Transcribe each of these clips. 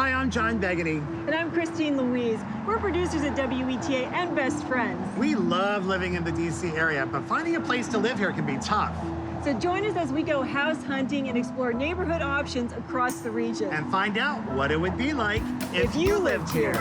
Hi, I'm John Begeny. And I'm Christine Louise. We're producers at WETA and best friends. We love living in the D.C. area, but finding a place to live here can be tough. So join us as we go house hunting and explore neighborhood options across the region. And find out what it would be like if you lived here.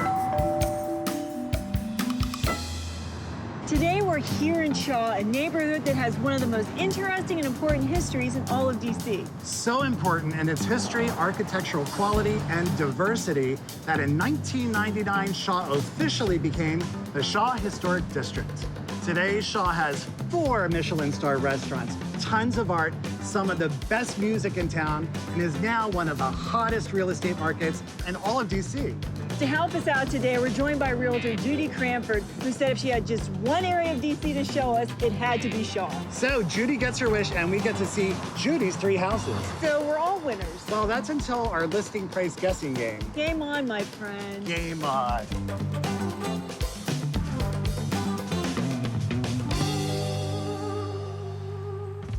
Today we're here in Shaw, a neighborhood that has one of the most interesting and important histories in all of D.C. So important in its history, architectural quality, and diversity that in 1999, Shaw officially became the Shaw Historic District. Today, Shaw has 4 Michelin-star restaurants, tons of art, some of the best music in town, and is now one of the hottest real estate markets in all of D.C. To help us out today, we're joined by realtor Judy Cranford, who said if she had just one area of D.C. to show us, it had to be Shaw. So Judy gets her wish, and we get to see Judy's 3 houses. So we're all winners. Well, that's until our listing price guessing game. Game on, my friend. Game on.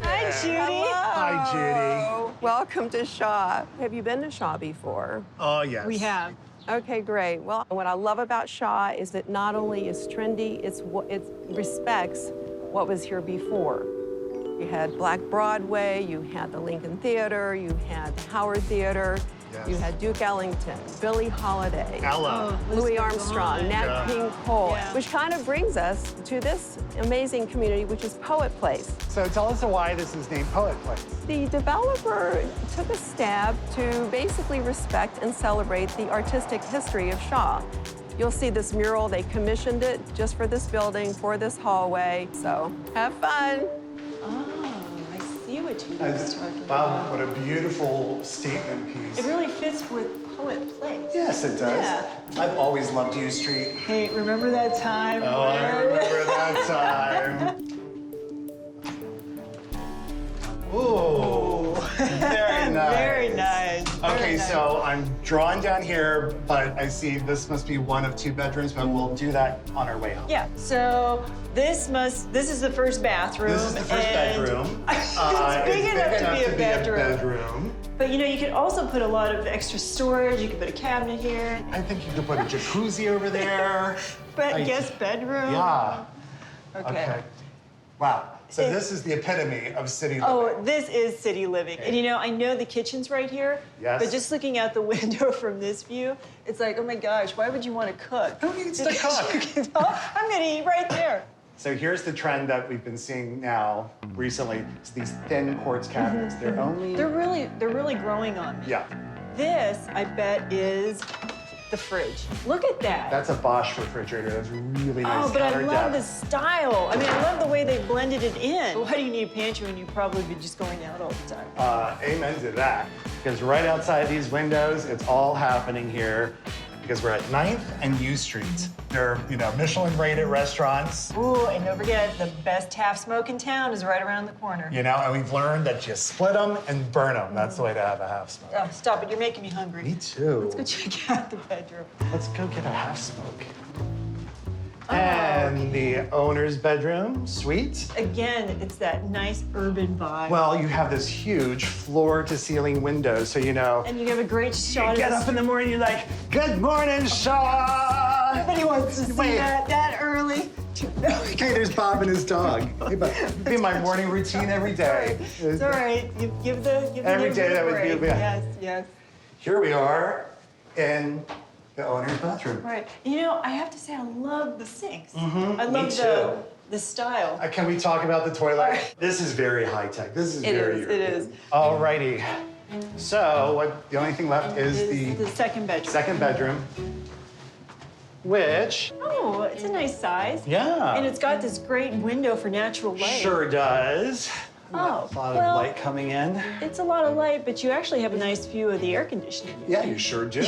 Hi, Judy. Hello. Hi, Judy. Welcome to Shaw. Have you been to Shaw before? Oh, yes. We have. Okay, great. Well, what I love about Shaw is that not only is trendy, it respects what was here before. You had Black Broadway, you had the Lincoln Theater, you had the Howard Theater, Yes. you had Duke Ellington, Billie Holiday, Ella. Louis Armstrong, Nat Yeah. King Cole, Yeah. which kind of brings us to this amazing community, which is Poet Place. So tell us why this is named Poet Place. The developer took a stab to basically respect and celebrate the artistic history of Shaw. You'll see this mural, they commissioned it just for this building, for this hallway, so have fun. Oh, I see what you was talking Wow, about. what a beautiful statement piece. It really fits with Poet Place. Yes, it does. Yeah. I've always loved U Street. Hey, remember that time? Oh, I remember that time. Ooh, very nice. Very nice. Okay, Very nice. so I'm drawn down here, but I see this must be one of 2 bedrooms, but we'll do that on our way home. Yeah, so this is the first bathroom. This is the first and bedroom. it's big enough to be a bedroom. bedroom. But you know, you could also put a lot of extra storage. You could put a cabinet here. I think you could put a jacuzzi over there. But I- guest bedroom. Yeah. Okay. Wow. So It- this is the epitome of city living. Oh, this is city living. And you know, I know the kitchen's right here. Yes. But just looking out the window from this view, it's like, oh my gosh, why would you want to cook? Who needs to cook? I'm gonna eat right there. So here's the trend that we've been seeing now recently. It's these thin quartz cabinets. They're only... They're really growing on me. Yeah. This, I bet, is the fridge. Look at that. That's a Bosch refrigerator. That's really nice. Oh, but I counter love the depth. style. I mean, I love the way they blended it in. Why do you need a pantry when you probably be just going out all the time? Amen to that. Because right outside these windows, it's all happening here. Because we're at 9th and U Street. They're, Michelin-rated restaurants. Ooh, and don't forget, the best half smoke in town is right around the corner. And we've learned that you split them and burn them. That's the way to have a half smoke. Oh, stop it, you're making me hungry. Me too. Let's go check out the bedroom. Let's go get a half smoke. Oh. And the owner's bedroom, suite. Again, it's that nice urban vibe. Well, you have this huge floor-to-ceiling window, so And you have a great shot you of get the up in the morning, you're like, good morning, Shaw! Nobody wants to see Wait. that early. Hey, there's Bob and his dog. Hey, Bob. It'd be my morning routine every day. It's all right. You give the Every neighbors day a that would be- break. yeah. Yes. Here we are in the owner's bathroom. Right. You know, I have to say, I love the sinks. I me love too. the style. Can we talk about the toilet? Right. This is very high-tech. This is It very is, it European. is. All righty. So the only thing left is The second bedroom. second bedroom, which, Oh, it's a nice size. yeah. And it's got this great window for natural light. Sure does. Oh, A lot well- of light coming in. It's a lot of light, but you actually have a nice view of the air conditioning. Yeah, you sure do.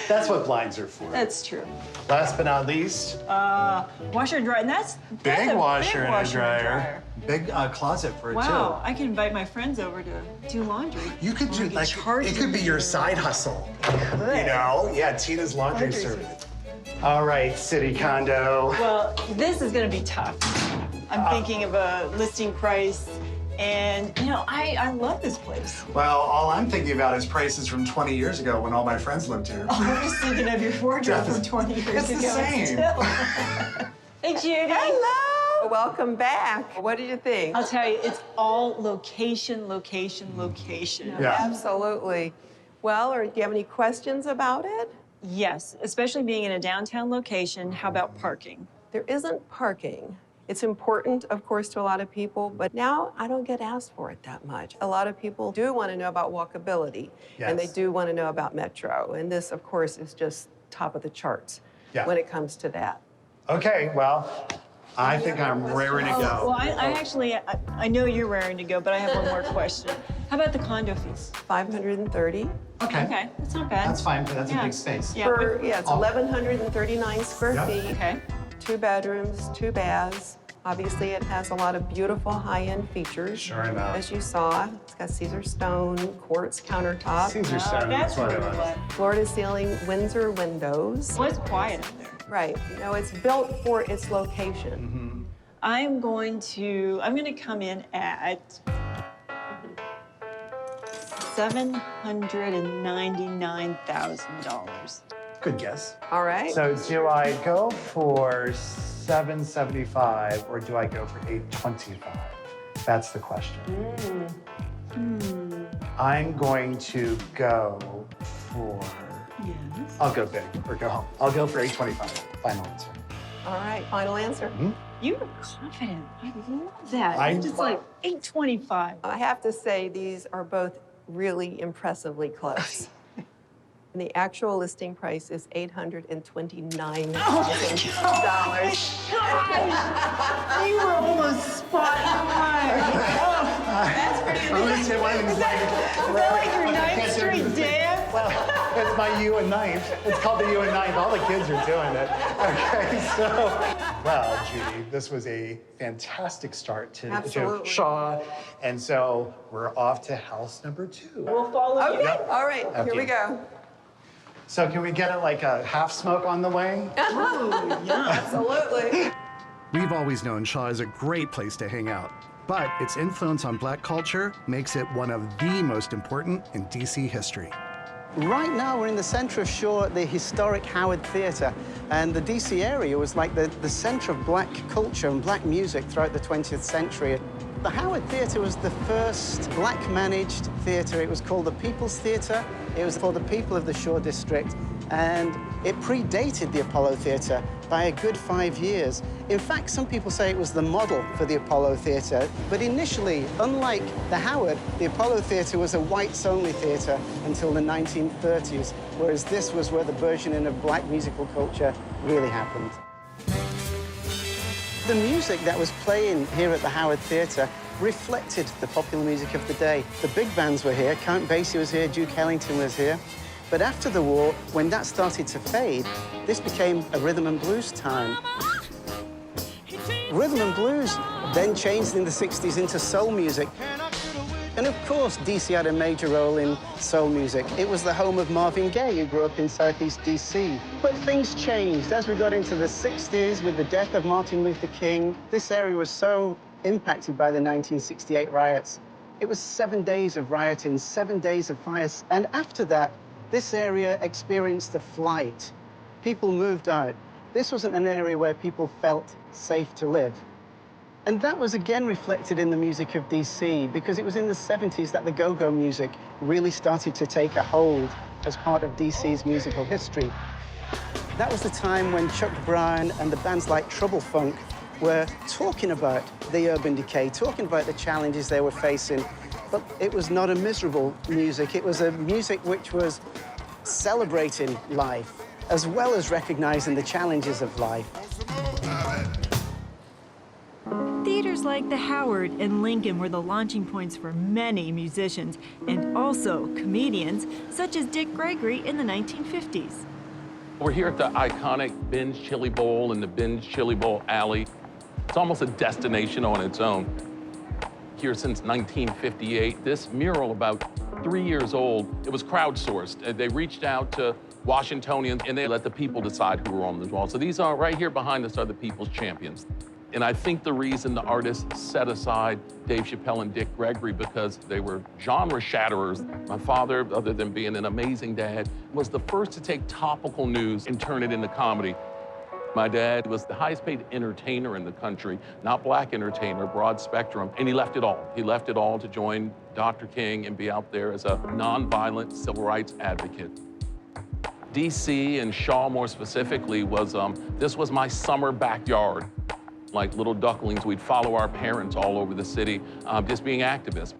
That's what blinds are for. That's true. Last but not least, Washer and dryer, and that's big a washer big and washer a dryer. Big closet for it Wow, I can invite my friends over to do laundry. too. You could do Be like charging it could be your me. side hustle. Could. You know? Yeah, Tina's laundry Laundry service. All right, city condo. Well, this is gonna be tough. I'm thinking of a listing price And, you know, I love this place. Well, all I'm thinking about is prices from 20 years ago when all my friends lived here. Oh, I'm just thinking of your wardrobe from 20 years ago. It's the same. Still. Hey, Judy. Hello. Welcome back. What did you think? I'll tell you, it's all location, location, location. Yeah. Absolutely. Well, do you have any questions about it? Yes, especially being in a downtown location. How about parking? There isn't parking. It's important, of course, to a lot of people, but now I don't get asked for it that much. A lot of people do want to know about walkability, and they Yes. do want to know about Metro. And this, of course, is just top of the charts when it comes to that. Okay, well, I think I'm raring to go. Well, I know you're raring to go, but I have one more question. How about the condo fees? 530. Okay, that's not bad. That's fine, but that's a Yeah. big space. Yeah. It's 1,139 square Yeah. feet. Okay. 2 bedrooms, 2 baths. Obviously, it has a lot of beautiful high-end features. Sure enough. As you saw, it's got Caesar stone, quartz countertop, Caesar stone, That's what I really like. what. floor-to-ceiling Windsor windows. Well, it's quiet out there. Right. You know, it's built for its location. I'm going to come in at $799,000. Good guess. All right. So do I go for 775 or do I go for 825? That's the question. I'm going to go for, Yes. I'll go big or go home. I'll go for 825, final answer. All right. Final answer. You were confident. I love that. I'm- Just like 825. I have to say these are both really impressively close. And the actual listing price is $829,000. You were almost spot on. That's pretty I'm gonna say one of these Is that like your Ninth Street dance? Well, it's my U and Ninth. It's called the U and Ninth. All the kids are doing it. Okay, so, well, Judy, this was a fantastic start to Absolutely. Shaw. And so we're off to house number 2. We'll follow you. Okay. All right. Here we Okay. go. So can we get it like a half smoke on the way? Absolutely. We've always known Shaw is a great place to hang out, but its influence on Black culture makes it one of the most important in DC history. Right now, we're in the center of Shaw at the historic Howard Theatre, and the DC area was like the center of Black culture and Black music throughout the 20th century. The Howard Theatre was the first Black-managed theatre. It was called the People's Theatre. It was for the people of the Shaw District, and it predated the Apollo Theatre by a good 5 years. In fact, some people say it was the model for the Apollo Theatre, but initially, unlike the Howard, the Apollo Theatre was a whites-only theatre until the 1930s, whereas this was where the burgeoning of Black musical culture really happened. The music that was playing here at the Howard Theatre reflected the popular music of the day. The big bands were here, Count Basie was here, Duke Ellington was here. But after the war, when that started to fade, this became a rhythm and blues time. Rhythm and blues then changed in the 60s into soul music. And of course, DC had a major role in soul music. It was the home of Marvin Gaye, who grew up in Southeast DC. But things changed. As we got into the 60s with the death of Martin Luther King, this area was so impacted by the 1968 riots. It was 7 days of rioting, 7 days of fires. And after that, this area experienced a flight. People moved out. This wasn't an area where people felt safe to live. And that was again reflected in the music of DC, because it was in the 70s that the go-go music really started to take a hold as part of DC's musical history. That was the time when Chuck Brown and the bands like Trouble Funk were talking about the urban decay, talking about the challenges they were facing. But it was not a miserable music. It was a music which was celebrating life, as well as recognizing the challenges of life. Theaters like the Howard and Lincoln were the launching points for many musicians and also comedians, such as Dick Gregory in the 1950s. We're here at the iconic Ben's Chili Bowl in the Ben's Chili Bowl Alley. It's almost a destination on its own. Here since 1958. This mural, about 3 years old, it was crowdsourced. They reached out to Washingtonians and they let the people decide who were on the wall. So these are right here behind us are the people's champions. And I think the reason the artists set aside Dave Chappelle and Dick Gregory because they were genre shatterers. My father, other than being an amazing dad, was the first to take topical news and turn it into comedy. My dad was the highest paid entertainer in the country, not black entertainer, broad spectrum, and he left it all. He left it all to join Dr. King and be out there as a nonviolent civil rights advocate. DC and Shaw more specifically was, this was my summer backyard. Like little ducklings, we'd follow our parents all over the city, just being activists.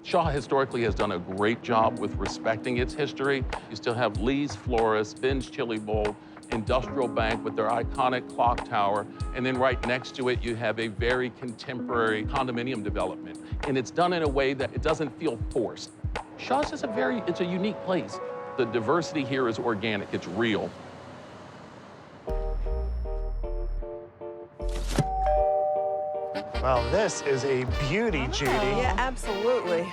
Shaw historically has done a great job with respecting its history. You still have Lee's Florist, Ben's Chili Bowl, Industrial Bank with their iconic clock tower, and then right next to it, you have a very contemporary condominium development. And it's done in a way that it doesn't feel forced. Shaw's just it's a unique place. The diversity here is organic, it's real. Well, this is a beauty, Judy. Yeah, absolutely.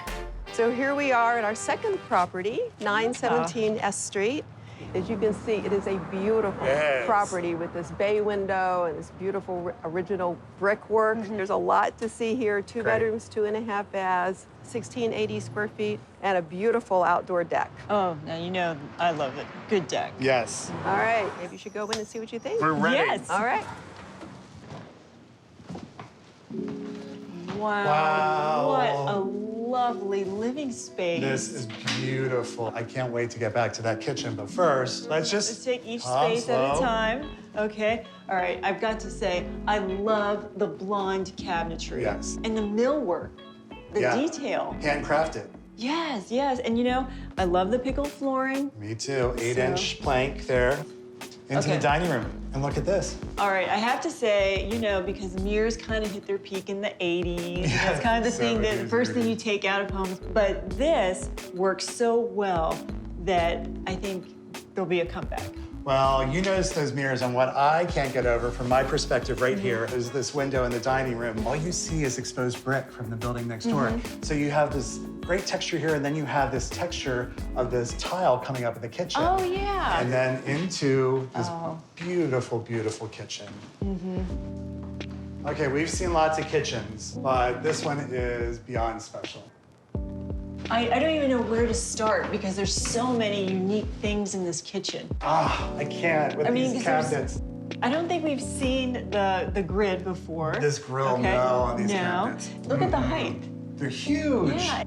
So here we are at our second property, 917 S Street. As you can see, it is a beautiful property with this bay window and this beautiful original brickwork. There's a lot to see here. Two bedrooms, 2.5 baths, 1,680 square feet, and a beautiful outdoor deck. Oh, now you know I love it. Good deck. Yes. All right, maybe you should go in and see what you think. We're ready. Yes. All right. Wow. What a lovely living space. This is beautiful. I can't wait to get back to that kitchen, but first, let's take each space at a time. Okay. All right. I've got to say, I love the blonde cabinetry. Yes. And the millwork, the detail. Handcrafted. Yes, yes. And you know, I love the pickle flooring. Me too. 8-inch plank there into the dining room. And look at this. All right, I have to say, you know, because mirrors kind of hit their peak in the 80s. That's kind of the thing that the first thing you take out of homes. But this works so well that I think there'll be a comeback. Well, you notice those mirrors, and what I can't get over from my perspective right here is this window in the dining room. All you see is exposed brick from the building next door. So you have this great texture here, and then you have this texture of this tile coming up in the kitchen. Oh, yeah. And then into this beautiful, beautiful kitchen. Okay, we've seen lots of kitchens, but this one is beyond special. I don't even know where to start because there's so many unique things in this kitchen. I can't with these cabinets. I don't think we've seen the grid before. This grill, no, on these cabinets. Look at the height. They're huge. Yeah.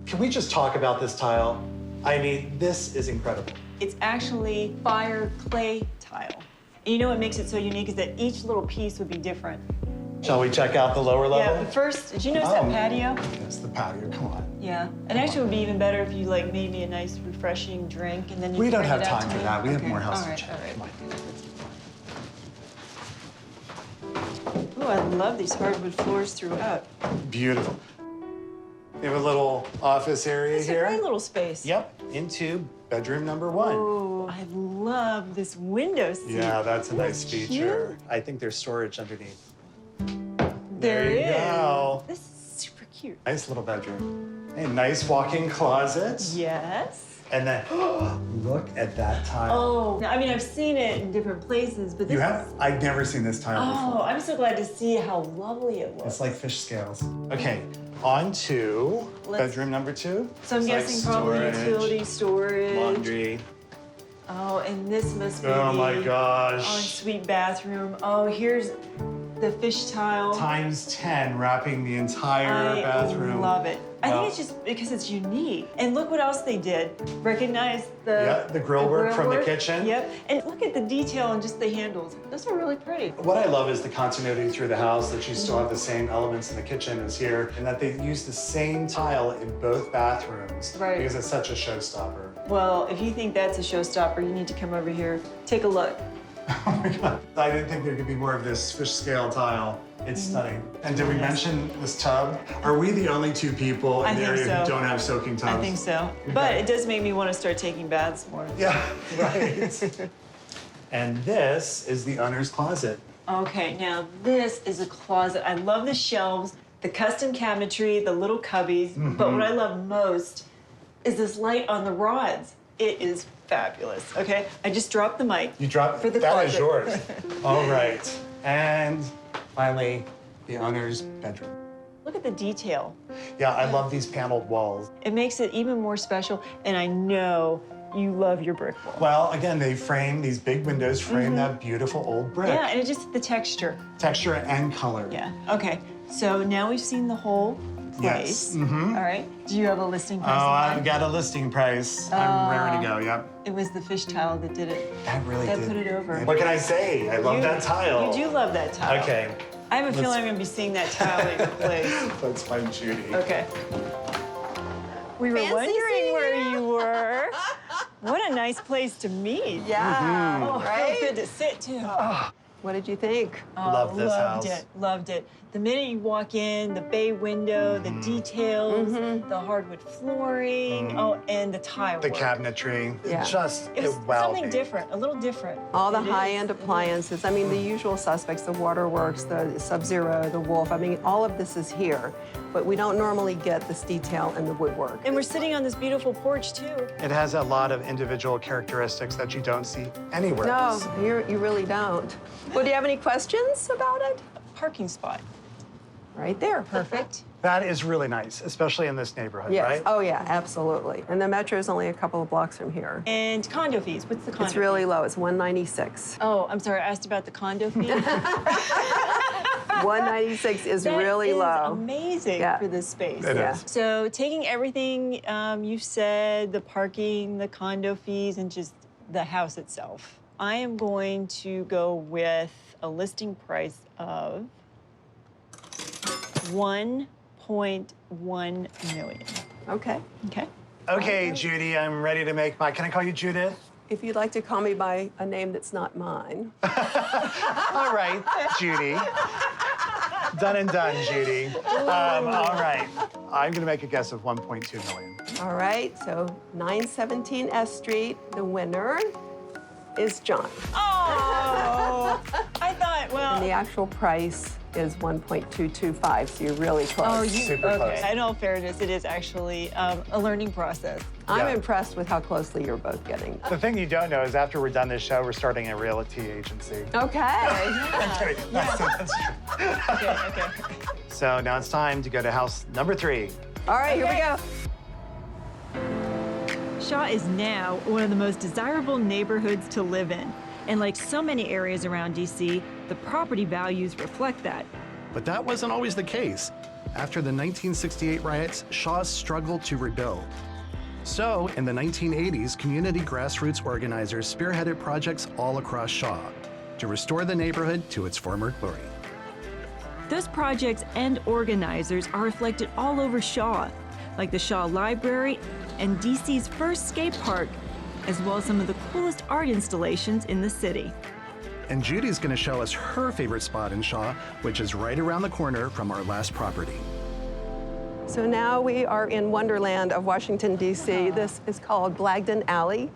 Can we just talk about this tile? I mean, this is incredible. It's actually fire clay tile. And you know what makes it so unique is that each little piece would be different. Shall we check out the lower level? Yeah, but first, did you notice that patio? Yes, the patio, come on. Yeah, and actually it would be even better if you like made me a nice refreshing drink and then you We don't bring have it out time to for me. that. We have more house All to check. right. Come on. Oh, I love these hardwood floors throughout. Beautiful. We have a little office area It's here. a great little space. Yep, into bedroom number 1. Oh, I love this window seat. Yeah, that's a nice Cute. feature. I think there's storage underneath. There you is. go. This is super cute. Nice little bedroom. A nice walk-in closet. Yes. And then, look at that tile. Oh, I mean, I've seen it in different places, but this You have? I've never seen this tile before. Oh, I'm so glad to see how lovely it looks. It's like fish scales. Okay, on to bedroom number 2. So I'm It's guessing like probably storage, utility storage. laundry. Oh, and this must be Oh my the gosh. ensuite bathroom. Oh, here's the fish tile. Times 10, wrapping the entire bathroom. I love it. I Wow. think it's just because it's unique. And look what else they did. Recognize the grill work from the kitchen. Yep. And look at the detail on just the handles. Those are really pretty. What I love is the continuity through the house, that you still have the same elements in the kitchen as here, and that they use the same tile in both bathrooms. Right. Because it's such a showstopper. Well, if you think that's a showstopper, you need to come over here. Take a look. Oh my God. I didn't think there could be more of this fish scale tile. It's stunning. And did we mention this tub? Are we the only 2 people in the area who don't have soaking tubs? I think so. But it does make me want to start taking baths more. Yeah, right. And this is the owner's closet. Okay, now this is a closet. I love the shelves, the custom cabinetry, the little cubbies. But what I love most is this light on the rods. It is fabulous. Okay, I just dropped the mic. You dropped For the that is closet. yours. All right. And Finally, the owner's bedroom. Look at the detail. Yeah, I love these paneled walls. It makes it even more special, and I know you love your brick wall. Well, again, these big windows frame that beautiful old brick. Yeah, and it's just the texture. Texture and color. Yeah, okay. So now we've seen the whole Yes. place. Mm-hmm. All right, do you have a listing price? Oh, in I've mind? got a listing price. I'm raring to go, yep. It was the fish tile that did it. That really That did. put it over. What can I say? I love that tile. You do love that tile. Okay. I have a feeling I'm gonna be seeing that tile in your place. Let's find Judy. Okay. We were Fancy wondering seeing where you. you were. What a nice place to meet. Yeah, Oh, right? feels good to sit too. What did you think? Oh, Love this loved house. it, loved it. The minute you walk in, the bay window, the details, the hardwood flooring, oh, and the tile The work. cabinetry. Yeah. It was wowed something me. different, a little different. All the It is. high-end appliances. I mean, the usual suspects, the Waterworks, the Sub-Zero, the Wolf. I mean, all of this is here, but we don't normally get this detail in the woodwork. And we're sitting on this beautiful porch too. It has a lot of individual characteristics that you don't see anywhere No, else. you really don't. Well, do you have any questions about it? Parking spot. Right there. Perfect. That is really nice, especially in this neighborhood, Yes. right? Oh, yeah, absolutely. And the metro is only a couple of blocks from here. And condo fees. What's the condo It's really fee? low. It's $196. Oh, I'm sorry. I asked about the condo fee. $196 is That really is low. amazing Yeah. for this space. It Yeah. is. So taking everything you said, the parking, the condo fees, and just the house itself, I am going to go with a listing price of $1.1 million. Okay. Okay. Okay, Judy, I'm ready to make my, can I call you Judith? If you'd like to call me by a name that's not mine. All right, Judy. Done and done, Judy. All right, I'm gonna make a guess of 1.2 million. All right, so 917 S Street, the winner is John. Oh, I thought, well. And the actual price is 1.225, so you're really close. Oh, Super okay. close. In all fairness, it is actually a learning process. I'm Yeah. impressed with how closely you're both getting. The thing you don't know is after we're done this show, we're starting a realty agency. Okay. I'm kidding. That's true. Okay, okay. So now it's time to go to house number 3. All right, here we go. Shaw is now one of the most desirable neighborhoods to live in. And like so many areas around DC, the property values reflect that. But that wasn't always the case. After the 1968 riots, Shaw struggled to rebuild. So, in the 1980s, community grassroots organizers spearheaded projects all across Shaw to restore the neighborhood to its former glory. Those projects and organizers are reflected all over Shaw, like the Shaw Library and DC's first skate park, as well as some of the coolest art installations in the city. And Judy's going to show us her favorite spot in Shaw, which is right around the corner from our last property. So now we are in Wonderland of Washington, D.C. This is called Blackden Alley.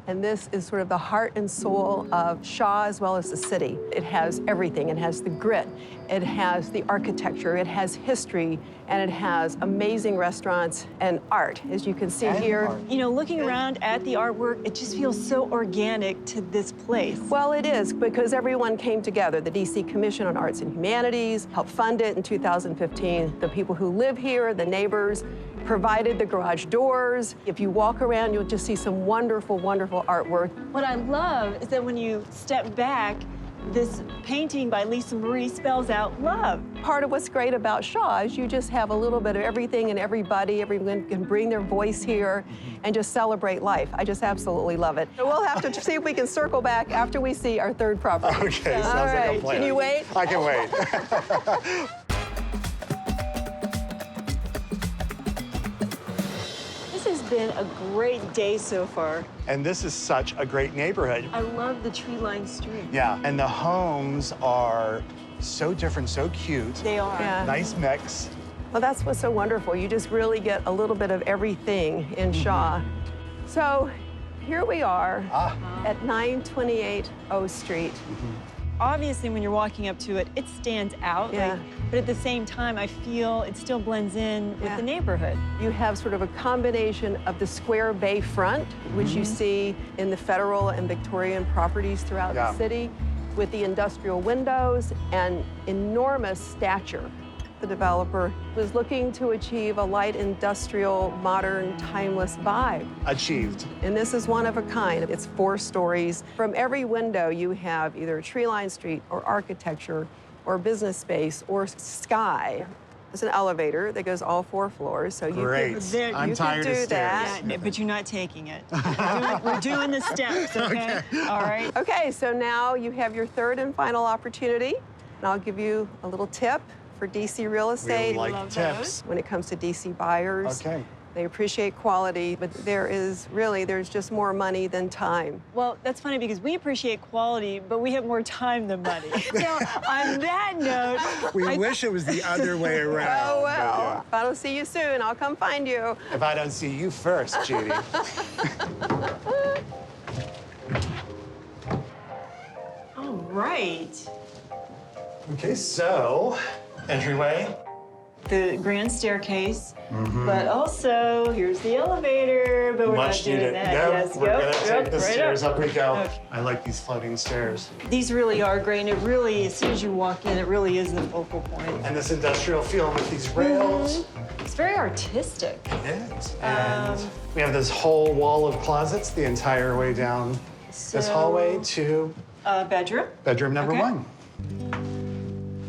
And this is sort of the heart and soul of Shaw as well as the city. It has everything. It has the grit, it has the architecture, it has history, and it has amazing restaurants and art, as you can see here. You know, looking around at the artwork, it just feels so organic to this place. Well, it is, because everyone came together. The D.C. Commission on Arts and Humanities helped fund it in 2015. The people who live here, the neighbors, provided the garage doors. If you walk around, you'll just see some wonderful, wonderful artwork. What I love is that when you step back, this painting by Lisa Marie spells out love. Part of what's great about Shaw is you just have a little bit of everything and everybody. Everyone can bring their voice here and just celebrate life. I just absolutely love it. So we'll have to see if we can circle back after we see our third property. Okay, sounds All like a right, plan. can you wait? I can wait. This has been a great day so far. And this is such a great neighborhood. I love the tree-lined street. Yeah, and the homes are so different, so cute. They are. Yeah. Nice mix. Well, that's what's so wonderful. You just really get a little bit of everything in Shaw. So here we are at 928 O Street. Obviously, when you're walking up to it, it stands out. Yeah. But at the same time, I feel it still blends in with Yeah. the neighborhood. You have sort of a combination of the square bay front, which you see in the Federal and Victorian properties throughout Yeah. the city, with the industrial windows and enormous stature. The developer was looking to achieve a light industrial, modern, timeless vibe. Achieved. And this is one of a kind. It's 4 stories. From every window, you have either a tree-lined street or architecture or business space or sky. There's an elevator that goes all 4 floors, so Great. I'm tired of do stairs. that. Yeah, but you're not taking it. We're doing the steps, okay? All right. Okay, so now you have your 3rd and final opportunity, and I'll give you a little tip for DC real estate. We like love tips. When it comes to DC buyers. Okay. They appreciate quality, but there's just more money than time. Well, that's funny because we appreciate quality, but we have more time than money. So on that note, We wish it was the other way around. Oh, but well, if I don't see you soon, I'll come find you. yeah. If I don't see you first, Judy. all right. Okay, so entryway. The grand staircase, but also here's the elevator, but we're Much not doing needed. that. Yep, Yes, we're gonna take the right stairs up we go. Okay. I like these floating stairs. These really are great, and it really, as soon as you walk in, it really is the focal point. And this industrial feel with these rails. It's very artistic. It is. And we have this whole wall of closets the entire way down this hallway to Bedroom, bedroom number Okay. 1.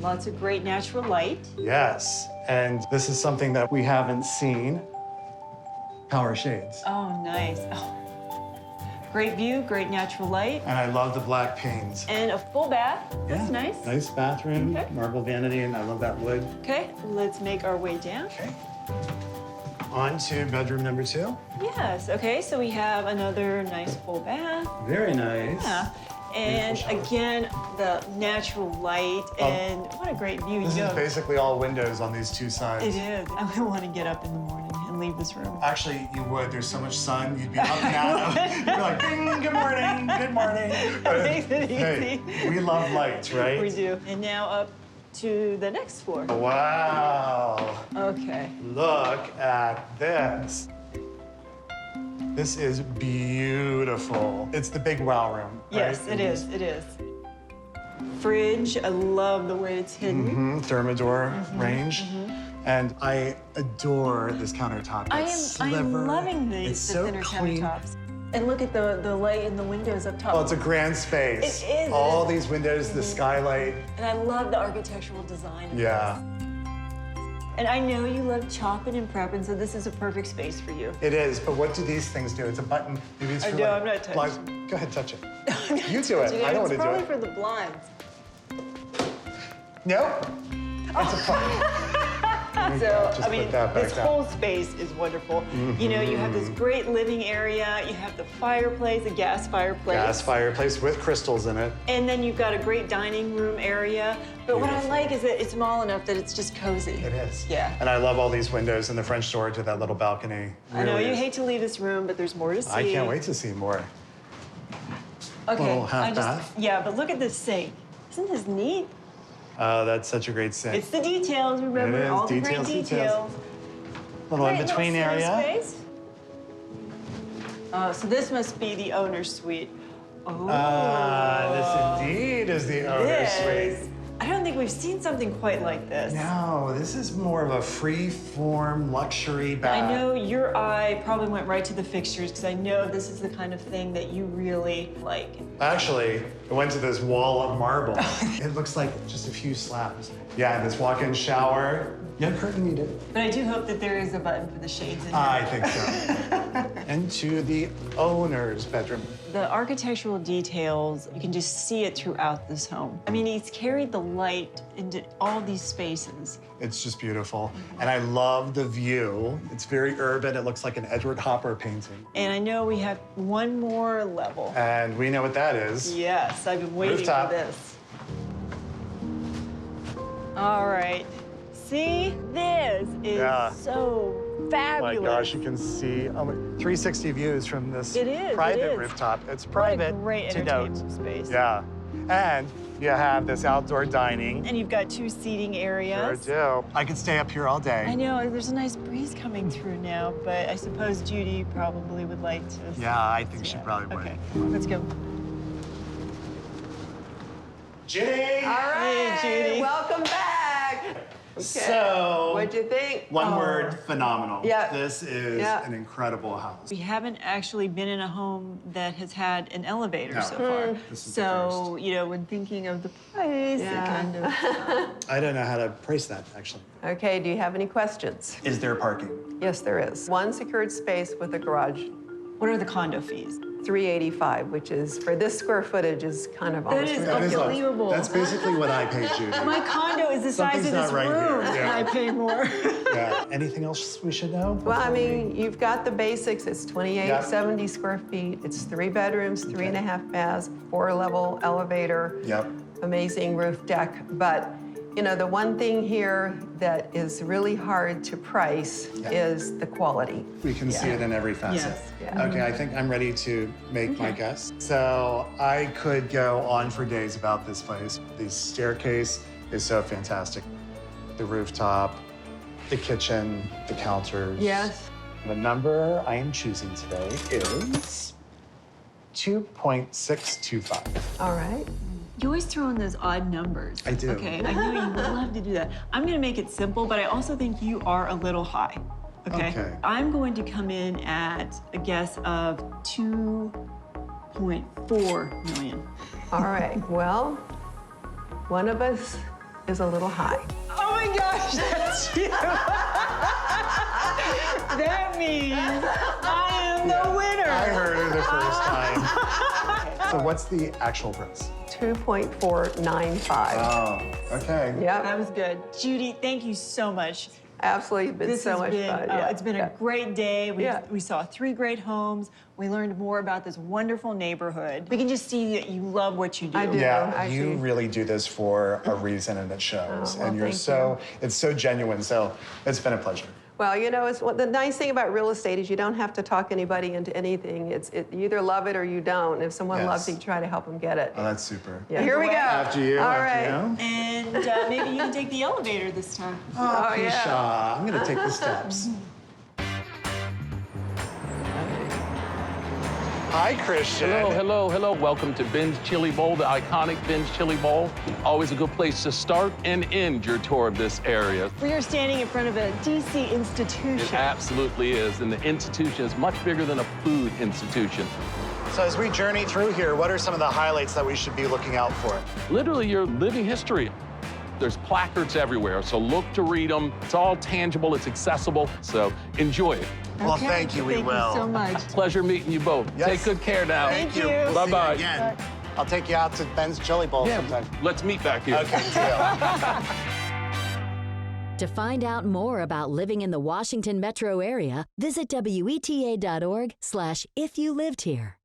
lots of great natural light. Yes. And this is something that we haven't seen. Power shades. Oh, nice. Oh. Great view, great natural light, And I love the black panes. and a full bath. That's nice. Nice bathroom, Okay. marble vanity, and I love that wood. Okay, let's make our way down. Okay. On to bedroom number 2. Yes, okay, so we have another nice full bath. Very nice. Yeah. And Beautiful shower. again, the natural light, and what a great view. This You is know, basically all windows on these 2 sides. it is. I would want to get up in the morning and leave this room. Actually, you would. There's so much sun. You'd be up and out. You're like, ding, good morning, good morning. Makes it Hey, easy. we love lights, right? We do. And now up to the next floor. Wow. Okay. Look at this. This is beautiful. It's the big wow room. Yes, right? it is. It is. Fridge. I love the way it's hidden. Thermador range. And I adore this countertop. I It's am sliver. loving It's the so thinner clean. countertops. And look at the light in the windows up top. Well, it's a grand space. It is. All these windows, the skylight. And I love the architectural design of Yeah, this. And I know you love chopping and prepping, so this is a perfect space for you. it is. But what do these things do? It's a button. Maybe it's I for know, like I'm not touching. blinds. Go ahead, touch it. You do it. I don't want to do It's probably it. for the blinds. Nope. It's a button. So, Just I mean, put that back this down. whole space is wonderful. You know, you have this great living area, you have the fireplace, a gas fireplace. Gas fireplace with crystals in it. And then you've got a great dining room area. But what I Beautiful. like is that it's small enough that it's just cozy. It is. Yeah. And I love all these windows and the French door to that little balcony. I know Really you is. hate to leave this room, but there's more to see. I can't wait to see more. Okay. Little half I just, bath. Yeah, but look at this sink. Isn't this neat? Oh, that's such a great sink. It's the details, remember? It is. All the Details, great details. details. Little Great in-between little sitting area. space. So this must be the owner's suite. Oh. This indeed is the owner's This. suite. I don't think we've seen something quite like this. No, this is more of a free-form luxury bath. I know your eye probably went right to the fixtures because I know this is the kind of thing that you really like. Actually, I went to this wall of marble. It looks like just a few slabs. Yeah, this walk-in shower. Yeah, curtain needed. But I do hope that there is a button for the shades in here. I think so. Into the owner's bedroom. The architectural details, you can just see it throughout this home. I mean, he's carried the light into all these spaces. It's just beautiful. And I love the view. It's very urban. It looks like an Edward Hopper painting. And I know we have one more level. And we know what that is. Yes, I've been waiting Rooftop. for this. All right. See, this is Yeah. so Oh fabulous. my gosh, you can see 360 views from this It is, it private is. rooftop. It's What a private great to note. entertainment space. Yeah. And you have this outdoor dining. And you've got 2 seating Sure areas. do. I could stay up here all day. I know, there's a nice breeze coming through now, but I suppose Judy probably would like to. Yeah, I think she Yeah. probably would. Okay, let's go. Judy! All right, Hey, Judy. welcome back. Okay. So, What'd you think? one word, phenomenal. Yeah. This is Yeah. an incredible house. We haven't actually been in a home that has had an elevator No. so far. This is the So, you know, when thinking of the price, Yeah. it kind of... I don't know how to price that, actually. Okay, do you have any questions? Is there parking? Yes, there is. One secured space with a garage, What are the condo fees? $385, which is, for this square footage, is kind of almost is ridiculous. unbelievable. That's basically what I paid Judy. My condo is the size Something's of this not right here. room, and Yeah. I pay more. Yeah. Anything else we should know? Well, I before we- mean, you've got the basics. It's 2870 square feet. It's 3 bedrooms, 3.5 baths, 4-level elevator. Yep. Amazing roof deck. But, you know, the one thing here that is really hard to price is the quality. We can see it in every facet. Yes. Yeah. Okay, I think I'm ready to make my guess. So I could go on for days about this place. The staircase is so fantastic. The rooftop, the kitchen, the counters. Yes. The number I am choosing today is 2.625. All right. You always throw in those odd numbers. I do. Okay, I knew you would love to do that. I'm gonna make it simple, but I also think you are a little high. Okay? Okay. I'm going to come in at a guess of 2.4 million. All right. Well, one of us is a little high. Oh my gosh, that's you! That means I am the winner! I heard it the first time. So what's the actual price? 2.495. Oh, okay. Yep. That was good. Judy, thank you so much. Absolutely. It's been This so has much been, fun. it's been a great day. Yeah. We saw 3 great homes. We learned more about this wonderful neighborhood. We can just see that you love what you do. I do. Yeah, I you do. really do this for a reason, and it shows. well, and you're thank it's so genuine. So it's been a pleasure. Well, you know, the nice thing about real estate is you don't have to talk anybody into anything. You either love it or you don't. If someone Yes. loves it, you try to help them get it. Oh, that's super. Yeah, here we go. After you. All after right. you. And maybe you can take the elevator this time. Oh, yeah. Keisha, I'm gonna take the steps. Hi, Christian. Hello. Welcome to Ben's Chili Bowl, the iconic Ben's Chili Bowl. Always a good place to start and end your tour of this area. We are standing in front of a DC institution. It absolutely is, and the institution is much bigger than a food institution. So as we journey through here, what are some of the highlights that we should be looking out for? Literally, your living history. There's placards everywhere, so look to read them. It's all tangible, it's accessible, so enjoy it. Well, Okay, thank you, we thank will. you so much. Pleasure meeting you both. Yes. Take good care now. Thank you. We'll see you Bye-bye. again. I'll take you out to Ben's Chili Bowl sometime. Let's meet back here. Okay, deal. To find out more about living in the Washington metro area, visit WETA.org/ifyoulived here.